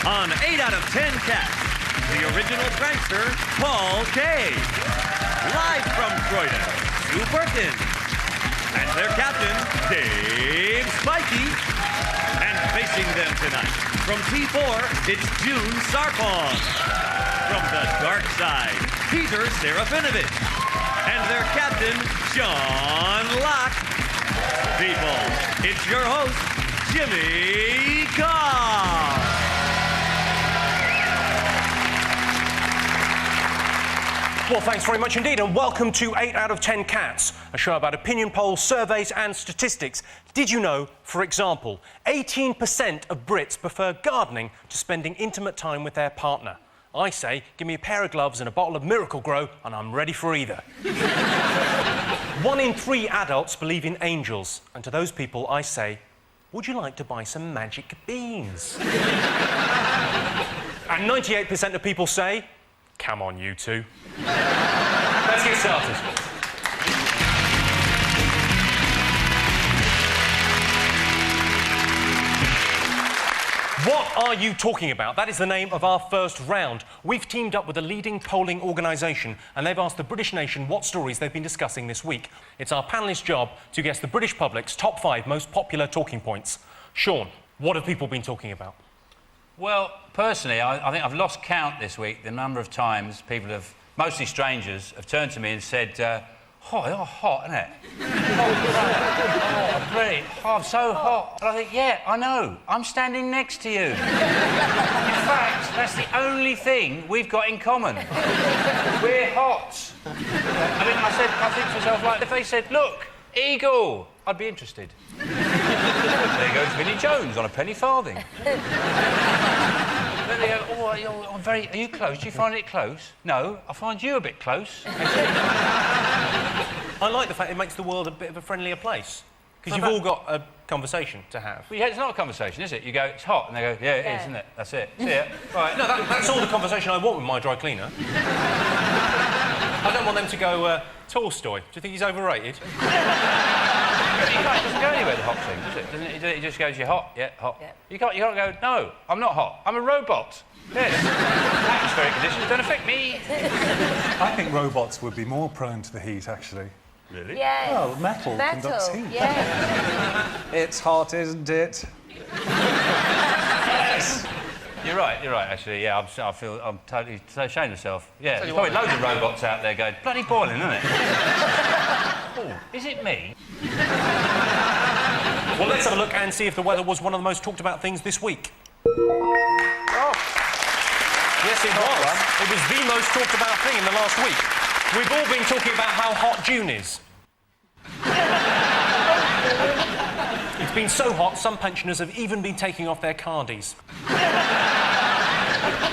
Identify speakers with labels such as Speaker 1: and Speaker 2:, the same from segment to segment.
Speaker 1: On 8 out of 10 Cats, the original prankster, Paul K. Live from Croydon, Sue Perkins. And their captain, Dave Spikey. And facing them tonight, from T4, it's June Sarpong. From the dark side, Peter Serafinovich. And their captain, Sean Locke. People, it's your host, Jimmy Carr.
Speaker 2: Well, thanks very much indeed, and welcome to 8 out of 10 Cats, a show about opinion polls, surveys and statistics. Did you know, for example, 18% of Brits prefer gardening to spending intimate time with their partner? I say, give me a pair of gloves and a bottle of Miracle Grow, and I'm ready for either. 1 in 3 adults believe in angels, and to those people I say, would you like to buy some magic beans? And 98% of people say, come on, you two. Let's get started. What are you talking about? That is the name of our first round. We've teamed up with a leading polling organisation and they've asked the British nation what stories they've been discussing this week. It's our panellists' job to guess the British public's top 5 most popular talking points. Sean, what have people been talking about?
Speaker 3: Well, personally, I think I've lost count this week the number of times people have, mostly strangers, have turned to me and said, oh, you're hot, isn't it? Oh, great. Oh, I'm so hot. And I think, yeah, I know. I'm standing next to you. In fact, that's the only thing we've got in common. We're hot. I mean, I think to myself, like, if they said, look, eagle, I'd be interested. There goes Vinnie Jones on a penny farthing. Then they go, oh, are you close? Do you find it close? No, I find you a bit close.
Speaker 2: I like the fact it makes the world a bit of a friendlier place. Because you've all got a conversation to have.
Speaker 3: Well, yeah, it's not a conversation, is it? You go, it's hot, and they go, yeah, it is, isn't it? That's it. See ya. Right.
Speaker 2: No, that's all the conversation I want with my dry cleaner. I don't want them to go, Tolstoy. Do you think he's overrated?
Speaker 3: It doesn't go anywhere, the hot thing, does it? Doesn't it? It just goes, you're hot, yeah, hot. Yeah. You can't go, no, I'm not hot, I'm a robot. Yes. Atmospheric conditions don't affect me.
Speaker 4: I think robots would be more prone to the heat, actually.
Speaker 3: Really?
Speaker 5: Yeah.
Speaker 4: Well, metal conducts heat.
Speaker 5: Yeah.
Speaker 4: It's hot, isn't it?
Speaker 3: Yes. You're right, actually, yeah, I feel I'm totally so ashamed of myself. Yeah, there's probably loads of robots out there going, bloody boiling, isn't it? Oh, is it me?
Speaker 2: Well, let's have a look and see if the weather was one of the most talked about things this week. Oh. Yes, it was. It was the most talked about thing in the last week. We've all been talking about how hot June is. It's been so hot, some pensioners have even been taking off their cardies.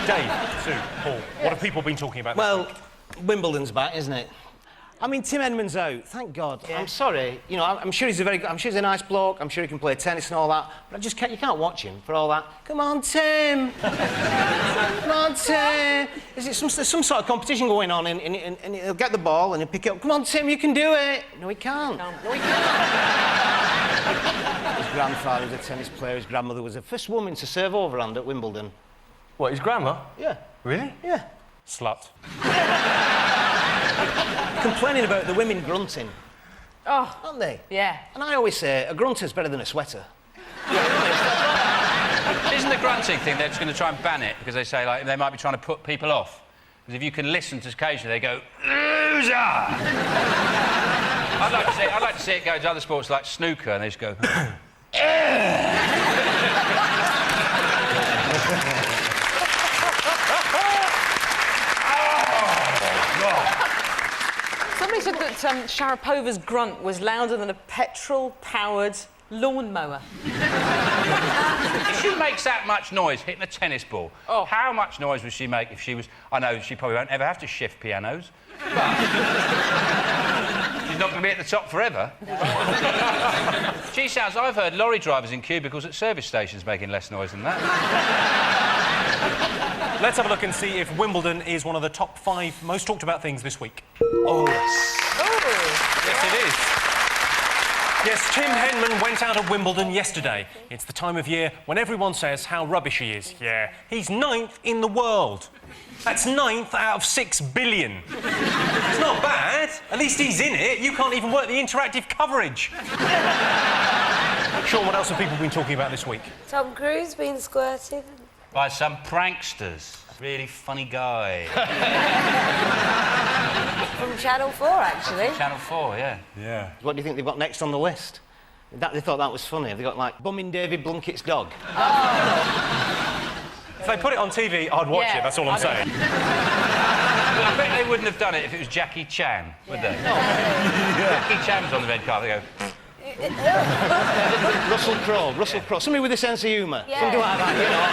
Speaker 2: Dave, Sue, Paul, what have people been talking about this week?
Speaker 6: Wimbledon's back, isn't it? I mean, Tim Edmund's out, thank God. Yeah. I'm sorry, you know, I'm sure he's a nice bloke, I'm sure he can play tennis and all that, but you can't watch him for all that. Come on, Tim! Come on, Tim! Is it some sort of competition going on and he'll get the ball and he'll pick it up. Come on, Tim, you can do it! No, he can't. No, he can't. His grandfather was a tennis player, his grandmother was the first woman to serve overhand at Wimbledon.
Speaker 2: What, his grandma?
Speaker 6: Yeah.
Speaker 2: Really?
Speaker 6: Yeah.
Speaker 2: Slut.
Speaker 6: Complaining about the women grunting.
Speaker 5: Oh.
Speaker 6: Aren't they?
Speaker 5: Yeah.
Speaker 6: And I always say, a grunter's better than a sweater.
Speaker 3: Isn't the grunting thing, they're just going to try and ban it because they say, like, they might be trying to put people off. Because if you can listen to occasionally, they go, loser! I'd like to see it go to other sports like snooker and they just go,
Speaker 5: Somebody said that Sharapova's grunt was louder than a petrol-powered lawnmower.
Speaker 3: If she makes that much noise hitting a tennis ball, how much noise would she make if she was... I know she probably won't ever have to shift pianos, but she's not going to be at the top forever. She sounds... I've heard lorry drivers in cubicles at service stations making less noise than that.
Speaker 2: Let's have a look and see if Wimbledon is one of the top 5 most talked about things this week.
Speaker 6: Oh, yes.
Speaker 2: Oh. Yes, it is. Yes, Tim Henman went out of Wimbledon yesterday. It's the time of year when everyone says how rubbish he is. Yeah, he's 9th in the world. That's 9th out of 6 billion. It's not bad. At least he's in it. You can't even work the interactive coverage. Sean, what else have people been talking about this week?
Speaker 7: Tom Cruise being squirted.
Speaker 3: By some pranksters. Really funny guy.
Speaker 7: From Channel 4, actually.
Speaker 3: Channel 4, yeah.
Speaker 4: Yeah.
Speaker 6: What do you think they've got next on the list? They thought that was funny. Have they got, like, bumming David Blunkett's dog?
Speaker 2: If they put it on TV, I'd watch it, that's all I'm saying.
Speaker 3: I bet they wouldn't have done it if it was Jackie Chan, would they? No. Jackie Chan's on the red carpet, they go...
Speaker 6: Russell Crowe. Somebody with a sense of humour.
Speaker 7: Yeah.
Speaker 6: Something like that, you know.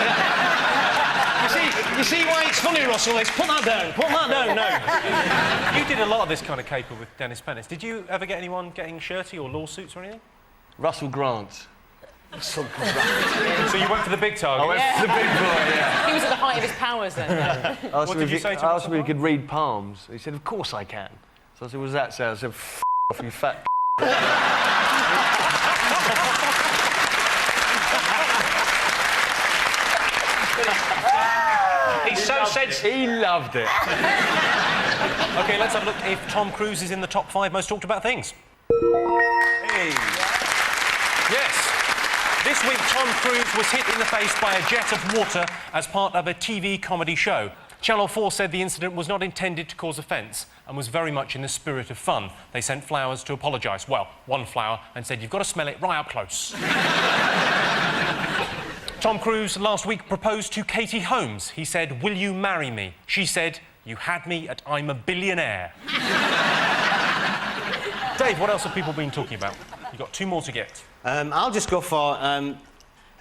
Speaker 6: You see why it's funny, Russell? It's put that down now.
Speaker 2: You did a lot of this kind of caper with Dennis Pennis. Did you ever get anyone getting shirty or lawsuits or anything?
Speaker 8: Russell Grant.
Speaker 2: So you went for the big target?
Speaker 8: I went for the big boy, yeah.
Speaker 5: He was at the height of his powers then.
Speaker 2: What did you say to
Speaker 8: I asked him if he
Speaker 2: Russell?
Speaker 8: could read palms. He said, of course I can. So I said, what does that say? I said, F off, you fat
Speaker 3: He's so sensitive.
Speaker 8: He loved it.
Speaker 2: OK, let's have a look if Tom Cruise is in the top 5 most talked about things. Hey. Yes. This week, Tom Cruise was hit in the face by a jet of water as part of a TV comedy show. Channel 4 said the incident was not intended to cause offence and was very much in the spirit of fun. They sent flowers to apologise. Well, one flower, and said, you've got to smell it right up close. Tom Cruise last week proposed to Katie Holmes. He said, will you marry me? She said, you had me at I'm a billionaire. Dave, what else have people been talking about? You've got 2 more to get.
Speaker 6: I'll just go for 1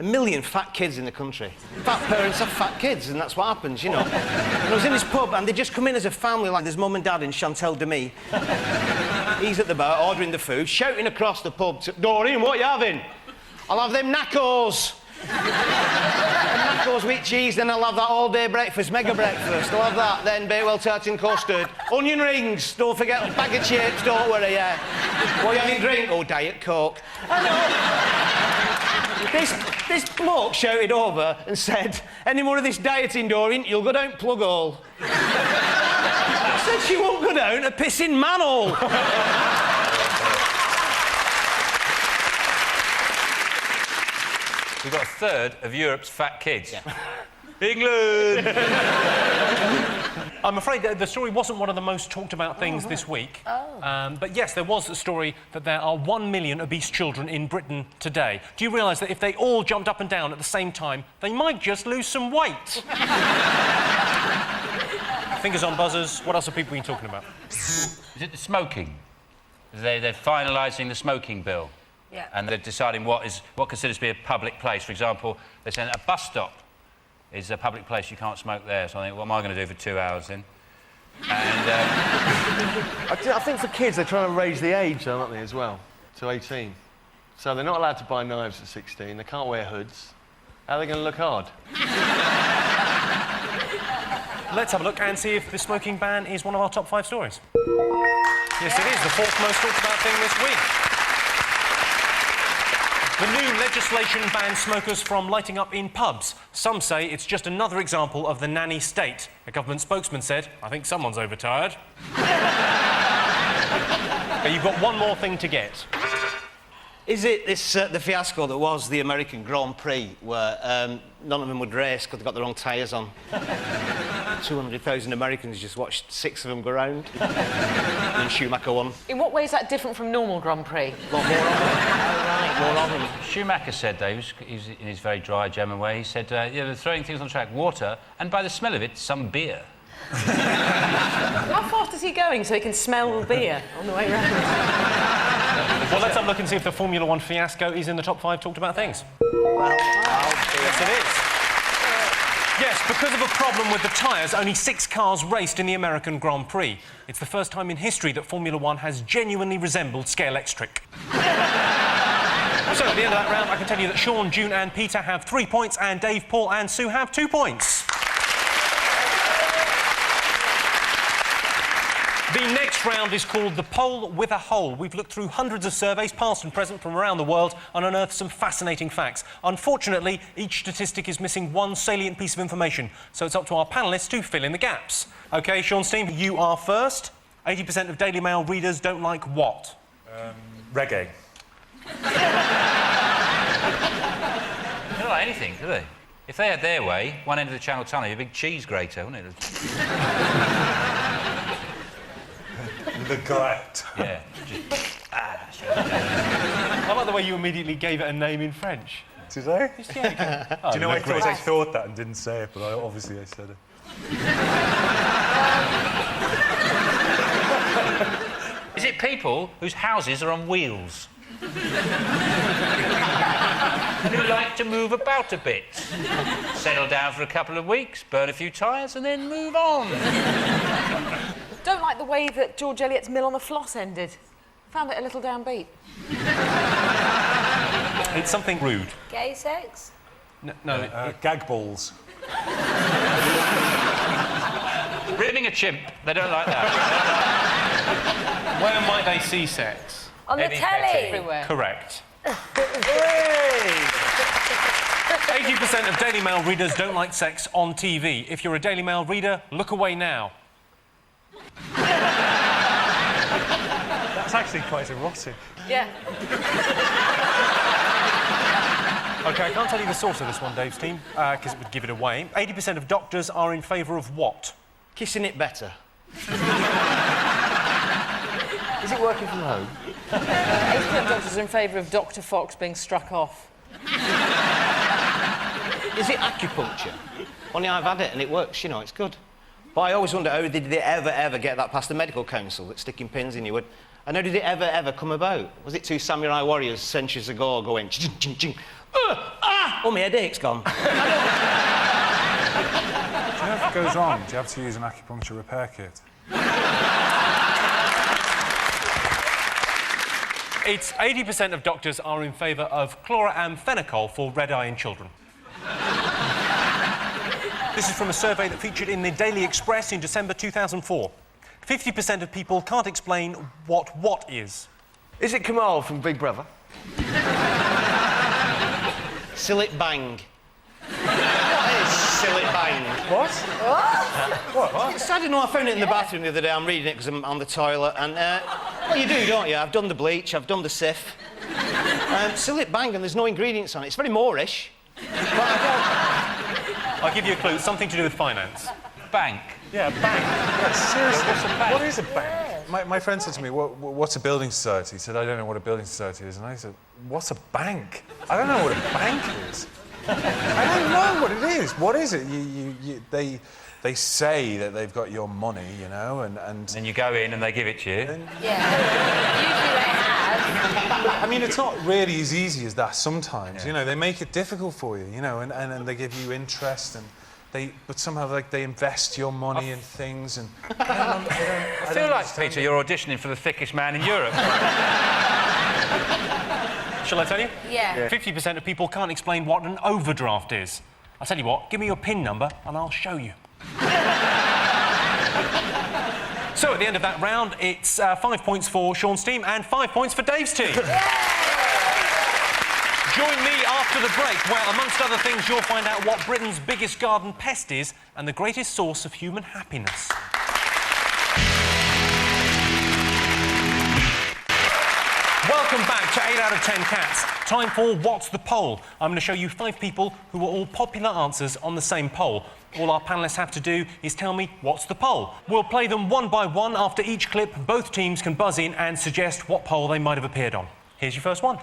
Speaker 6: million fat kids in the country. Fat parents have fat kids, and that's what happens, you know. And I was in this pub, and they just come in as a family, like there's mum and dad and Chantel Demi. He's at the bar, ordering the food, shouting across the pub to Doreen, what are you having? I'll have them knackos. Knackos with cheese, then I'll have that all-day breakfast, mega breakfast. I'll have that, then Bakewell tartan custard. Onion rings, don't forget a bag of chips, don't worry, yeah. What are you having drink? Oh, Diet Coke. I know. This bloke shouted over and said, any more of this dieting, Doreen, you'll go down plug hole. I said she won't go down a pissing manhole.
Speaker 3: We've got a third of Europe's fat kids. Yeah. England!
Speaker 2: I'm afraid that the story wasn't one of the most talked about things this week. But yes, there was a story that there are 1 million obese children in Britain today. Do you realise that if they all jumped up and down at the same time, they might just lose some weight? Fingers on buzzers. What else have people been talking about?
Speaker 3: Is it the smoking? They're finalising the smoking bill.
Speaker 7: Yeah.
Speaker 3: And they're deciding what considers to be a public place. For example, they're saying a bus stop is a public place, you can't smoke there. So I think, what am I going to do for 2 hours then? And...
Speaker 8: I think for kids, they're trying to raise the age, though, aren't they, as well, to 18. So they're not allowed to buy knives at 16. They can't wear hoods. How are they going to look hard?
Speaker 2: Let's have a look and see if the smoking ban is one of our top 5 stories. Yes, it is. The 4th most talked about thing this week. The new legislation bans smokers from lighting up in pubs. Some say it's just another example of the nanny state. A government spokesman said, I think someone's overtired. But you've got 1 more thing to get.
Speaker 6: Is it this, the fiasco that was the American Grand Prix, where none of them would race because they got the wrong tyres on? 200,000 Americans just watched 6 of them go round. And Schumacher won.
Speaker 5: In what way is that different from normal Grand Prix?
Speaker 6: A lot more of them. More of them.
Speaker 3: Schumacher said, though, he was in his very dry German way, he said, yeah, they're throwing things on the track, water, and by the smell of it, some beer.
Speaker 5: How fast is he going so he can smell the beer on the way round?
Speaker 2: Well, let's have a look and see if the Formula 1 fiasco is in the top 5 talked about things. Yes, it is. Yes, because of a problem with the tyres, only 6 cars raced in the American Grand Prix. It's the first time in history that Formula 1 has genuinely resembled Scalextric. So, at the end of that round, I can tell you that Sean, June and Peter have 3 points, and Dave, Paul and Sue have 2 points. The next round is called the Poll with a Hole. We've looked through hundreds of surveys, past and present, from around the world and unearthed some fascinating facts. Unfortunately, each statistic is missing one salient piece of information, so it's up to our panellists to fill in the gaps. OK, Sean Steam, you are first. 80% of Daily Mail readers don't like what?
Speaker 4: Reggae.
Speaker 3: They don't like anything, do they? If they had their way, one end of the Channel Tunnel, a big cheese grater, wouldn't it?
Speaker 4: The Galette.
Speaker 3: Yeah.
Speaker 2: I like the way you immediately gave it a name in French.
Speaker 4: Did I?
Speaker 2: Do
Speaker 4: Do you know, I thought that and didn't say it, but obviously I said it.
Speaker 3: Is it people whose houses are on wheels? Who like to move about a bit? Settle down for a couple of weeks, burn a few tyres and then move on.
Speaker 5: Don't like the way that George Eliot's Mill on the Floss ended. Found it a little downbeat.
Speaker 2: It's something rude.
Speaker 7: Gay sex?
Speaker 2: No,
Speaker 4: Gag balls.
Speaker 3: Ribbing a chimp, they don't like that.
Speaker 6: Where might they see sex?
Speaker 7: On the
Speaker 3: Eddie
Speaker 7: telly?
Speaker 3: Petty.
Speaker 5: Everywhere.
Speaker 2: correct. 80% of Daily Mail readers don't like sex on TV. If you're a Daily Mail reader, look away now.
Speaker 4: That's actually quite erotic.
Speaker 5: Yeah.
Speaker 2: OK, I can't tell you the source of this one, Dave's team, because it would give it away. 80% of doctors are in favour of what?
Speaker 6: Kissing it better.
Speaker 8: Is it working from home?
Speaker 5: 80% of doctors are in favour of Dr. Fox being struck off.
Speaker 6: Is it acupuncture? Only I've had it and it works, you know, it's good. But I always wonder, how did they ever get that past the medical council, that sticking pins in you would? And how did it ever come about? Was it two samurai warriors centuries ago going ching ching ching? Oh, my headache's gone.
Speaker 4: Do you know if it goes wrong, do you have to use an acupuncture repair kit?
Speaker 2: It's 80% of doctors are in favour of chloramphenicol for red eye in children. This is from a survey that featured in the Daily Express in December 2004. 50% of people can't explain what is.
Speaker 8: Is it Kamal from Big Brother?
Speaker 6: Sillet bang. What is sillet bang?
Speaker 4: What?
Speaker 6: What? I don't know, I found it in the bathroom the other day. I'm reading it because I'm on the toilet and... well, you do, don't you? I've done the bleach, I've done the sif. Sillet bang, and there's no ingredients on it. It's very Moorish. But
Speaker 2: I'll give you a clue. It's something to do with finance.
Speaker 3: Bank.
Speaker 4: Yeah, a bank. Yeah, seriously.
Speaker 3: What's a bank?
Speaker 4: What is a bank? My friend said to me, what's a building society? He said, I don't know what a building society is. And I said, what's a bank? I don't know what a bank is. I don't know what it is. What is it? They say that they've got your money, you know, and...
Speaker 3: And you go in and they give it to you.
Speaker 7: Yeah. Usually they have.
Speaker 4: I mean, it's not really as easy as that sometimes, you know. They make it difficult for you, you know, and they give you interest and... But somehow, like, they invest your money in things and...
Speaker 3: I feel like, Peter, you're auditioning for the thickest man in Europe.
Speaker 2: Shall I tell you?
Speaker 7: Yeah.
Speaker 2: 50% of people can't explain what an overdraft is. I'll tell you what, give me your PIN number and I'll show you. So, at the end of that round, it's 5 points for Sean's team and 5 points for Dave's team. Join me after the break, where, amongst other things, you'll find out what Britain's biggest garden pest is and the greatest source of human happiness. Welcome back to 8 out of 10 Cats. Time for What's the Poll? I'm going to show you 5 people who are all popular answers on the same poll. All our panellists have to do is tell me what's the poll. We'll play them one by one. After each clip, both teams can buzz in and suggest what poll they might have appeared on. Here's your first one.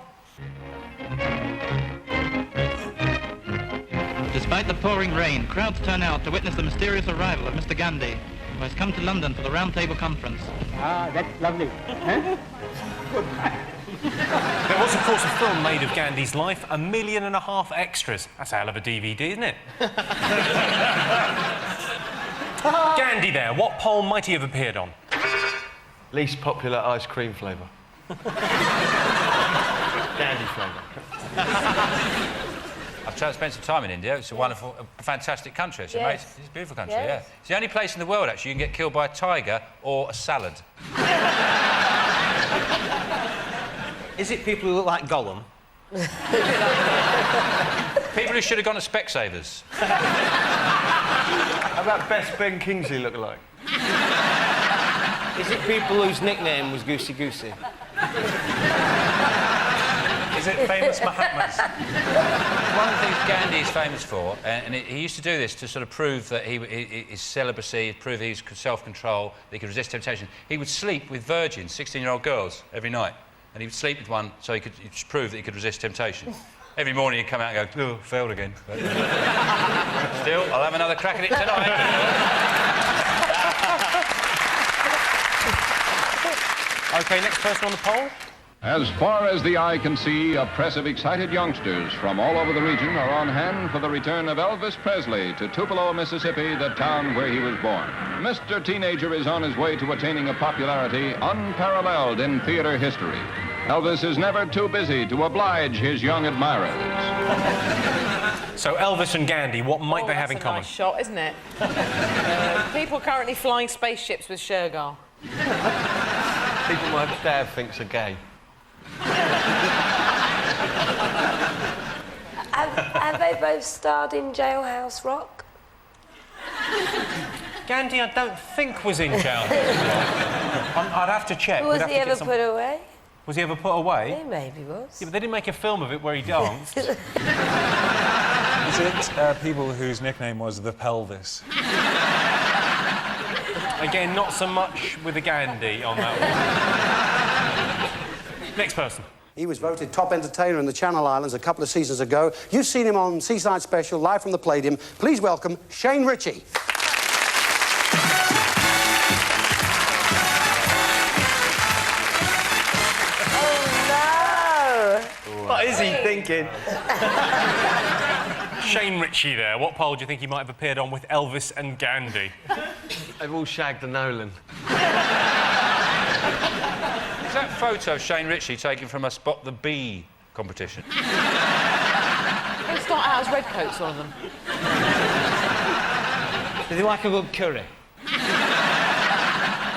Speaker 9: Despite the pouring rain, crowds turn out to witness the mysterious arrival of Mr. Gandhi, who has come to London for the Round Table Conference.
Speaker 10: Ah, that's lovely. Huh?
Speaker 2: There was, of course, a film made of Gandhi's life, 1.5 million extras. That's a hell of a DVD, isn't it? Gandhi there, what poll might he have appeared on?
Speaker 8: Least popular ice cream flavour. Gandhi flavour.
Speaker 3: I spent some time in India. It's a wonderful, fantastic country. It's amazing. It's a beautiful country, yeah. It's the only place in the world, actually, you can get killed by a tiger or a salad.
Speaker 6: Is it people who look like Gollum?
Speaker 3: People who should have gone to Specsavers.
Speaker 8: How about best Ben Kingsley look like?
Speaker 6: Is it people whose nickname was Goosey Goosey?
Speaker 2: Is it famous Mahatmas?
Speaker 3: One of the things Gandhi is famous for, and he used to do this to sort of prove that his celibacy, prove his self-control, that he could resist temptation. He would sleep with virgins, 16-year-old girls, every night. And he would sleep with one so he could prove that he could resist temptation. Every morning he'd come out and go, oh, failed again. But, still, I'll have another crack at it tonight.
Speaker 2: OK, next person on the poll.
Speaker 11: As far as the eye can see, a press of excited youngsters from all over the region are on hand for the return of Elvis Presley to Tupelo, Mississippi, the town where he was born. Mr. Teenager is on his way to attaining a popularity unparalleled in theater history. Elvis is never too busy to oblige his young admirers.
Speaker 2: So Elvis and Gandhi, what might they have in common?
Speaker 5: Nice shot, isn't it? People currently flying spaceships with Shergar.
Speaker 8: People my dad thinks are gay.
Speaker 7: Have they both starred in Jailhouse Rock?
Speaker 2: Gandhi, I don't think was in Jailhouse Rock. I'd have to check.
Speaker 7: Was he ever put away?
Speaker 2: Was he ever put away?
Speaker 7: He maybe was.
Speaker 2: Yeah, but they didn't make a film of it where he danced.
Speaker 4: Is it people whose nickname was the pelvis?
Speaker 2: Again, not so much with the Gandhi on that one. Next person.
Speaker 12: He was voted top entertainer in the Channel Islands a couple of seasons ago. You've seen him on Seaside Special, live from the Palladium. Please welcome Shane Ritchie.
Speaker 6: What is he thinking?
Speaker 2: Shane Ritchie there. What poll do you think he might have appeared on with Elvis and Gandhi?
Speaker 8: They've all shagged the Nolan.
Speaker 3: Is that photo of Shane Ritchie taken from a Spot the Bee competition?
Speaker 5: They start out as redcoats, one of them.
Speaker 6: Do they like a good curry?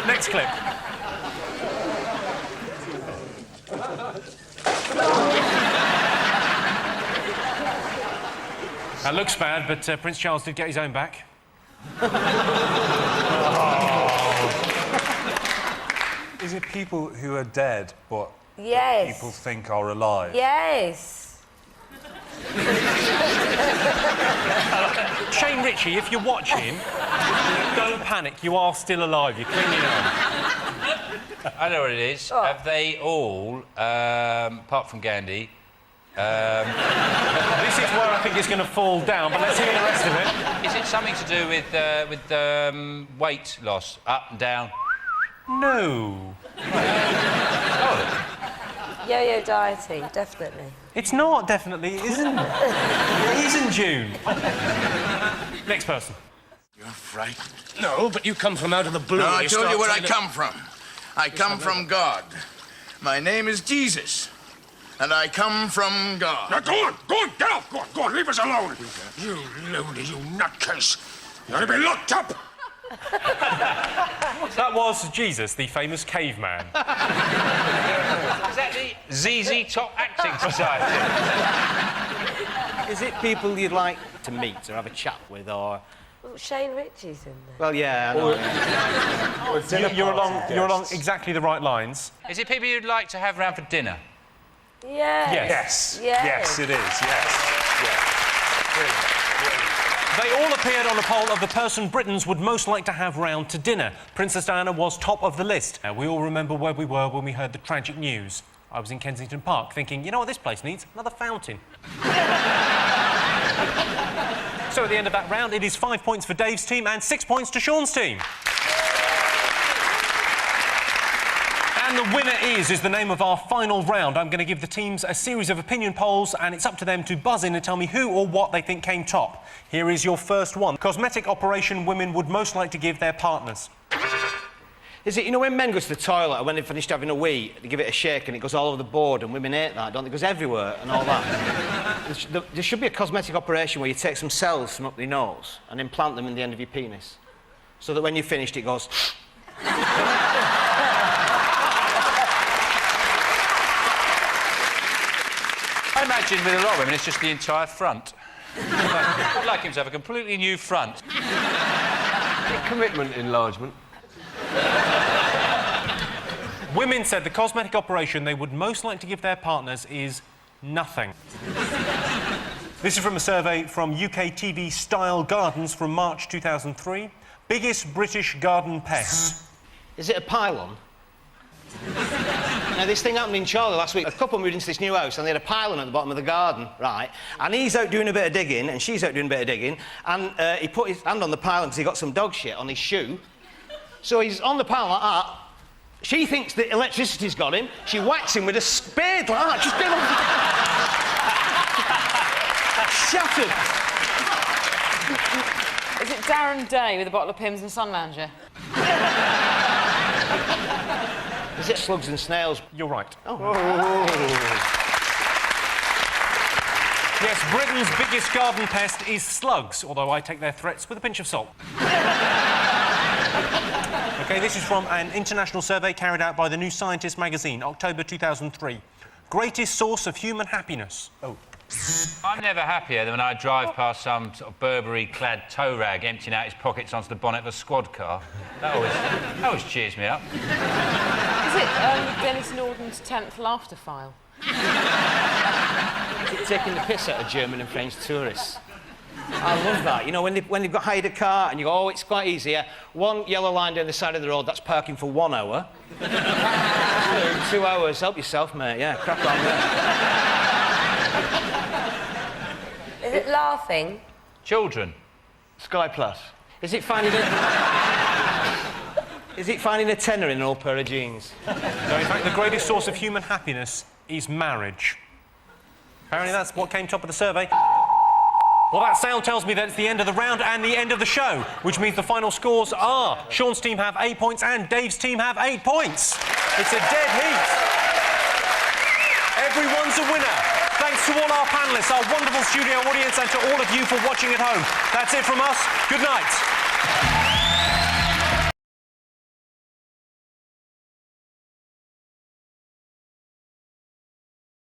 Speaker 2: Next clip. That looks bad, but Prince Charles did get his own back.
Speaker 4: Is it people who are dead but people think are alive?
Speaker 7: Yes.
Speaker 2: Shane Ritchie, if you're watching, don't panic. You are still alive. You're clinging on.
Speaker 3: I know what it is.
Speaker 7: Oh.
Speaker 3: Have they all, apart from Gandhi...
Speaker 2: This is where I think it's going to fall down, but let's hear the rest of it.
Speaker 3: Is it something to do with weight loss, up and down?
Speaker 2: No.
Speaker 7: Yo-yo dieting, definitely.
Speaker 2: It's not, definitely. It isn't. It isn't June. Next person.
Speaker 13: You're frightened.
Speaker 10: No, but you come from out of the blue.
Speaker 13: No, I told you where I come from. I come from God. My name is Jesus. And I come from God.
Speaker 10: Now, go on, get off, go on, leave us alone. You loony, you nutcase. You ought to be locked up.
Speaker 2: That was Jesus, the famous caveman.
Speaker 3: Is that the ZZ Top Acting Society?
Speaker 6: Is it people you'd like to meet or have a chat with, or...
Speaker 7: Well, Shane Ritchie's in there.
Speaker 6: Well, yeah, I know.
Speaker 2: You're along exactly the right lines.
Speaker 3: Is it people you'd like to have round for dinner?
Speaker 7: Yes.
Speaker 4: Yes, it is, yes. Brilliant.
Speaker 2: They all appeared on a poll of the person Britons would most like to have round to dinner. Princess Diana was top of the list. We all remember where we were when we heard the tragic news. I was in Kensington Park thinking, you know what this place needs? Another fountain. So at the end of that round, it is 5 points for Dave's team and 6 points to Sean's team. And the winner is the name of our final round. I'm going to give the teams a series of opinion polls, and it's up to them to buzz in and tell me who or what they think came top. Here is your first one. Cosmetic operation women would most like to give their partners.
Speaker 6: Is it, you know, when men go to the toilet and when they've finished having a wee, they give it a shake and it goes all over the board, and women hate that, don't they? It goes everywhere and all that. There should be a cosmetic operation where you take some cells from up your nose and implant them in the end of your penis, so that when you're finished, it goes...
Speaker 3: I imagine with a lot of women, it's just the entire front. I'd like him to have a completely new front.
Speaker 8: Commitment enlargement.
Speaker 2: Women said the cosmetic operation they would most like to give their partners is nothing. This is from a survey from UK TV Style Gardens from March 2003. Biggest British garden pest.
Speaker 6: Is it a pylon? Now, this thing happened in Charlie last week. A couple moved into this new house and they had a pylon at the bottom of the garden, right? And he's out doing a bit of digging and she's out doing a bit of digging, and he put his hand on the pylon because he got some dog shit on his shoe. So he's on the pylon like that. She thinks that electricity's got him. She whacks him with a spade like that. Just get on. Shattered.
Speaker 5: Is it Darren Day with a bottle of Pimm's and Sun Lounger?
Speaker 6: Is it slugs and snails?
Speaker 2: You're right.
Speaker 6: Oh.
Speaker 2: Yes, Britain's biggest garden pest is slugs, although I take their threats with a pinch of salt. OK, this is from an international survey carried out by the New Scientist magazine, October 2003. Greatest source of human happiness. Oh.
Speaker 3: I'm never happier than when I drive past some sort of Burberry-clad tow rag emptying out his pockets onto the bonnet of a squad car. That always cheers me up.
Speaker 5: Is it Dennis Norden's 10th laughter file?
Speaker 6: Is it taking the piss out of German and French tourists? I love that. You know, when they've got hired a car and you go, oh, it's quite easy, yeah? One yellow line down the side of the road, that's parking for 1 hour. 2 hours, help yourself, mate, yeah, crack on there.
Speaker 7: Is it laughing?
Speaker 3: Children.
Speaker 8: Sky Plus.
Speaker 6: Is it finding a tenner in an old pair of jeans?
Speaker 2: No, in fact, the greatest source of human happiness is marriage. Apparently that's what came top of the survey. Well, that sound tells me that it's the end of the round and the end of the show, which means the final scores are Sean's team have 8 points and Dave's team have 8 points. It's a dead heat. Everyone's a winner. Thanks to all our panellists, our wonderful studio audience, and to all of you for watching at home. That's it from us. Good night.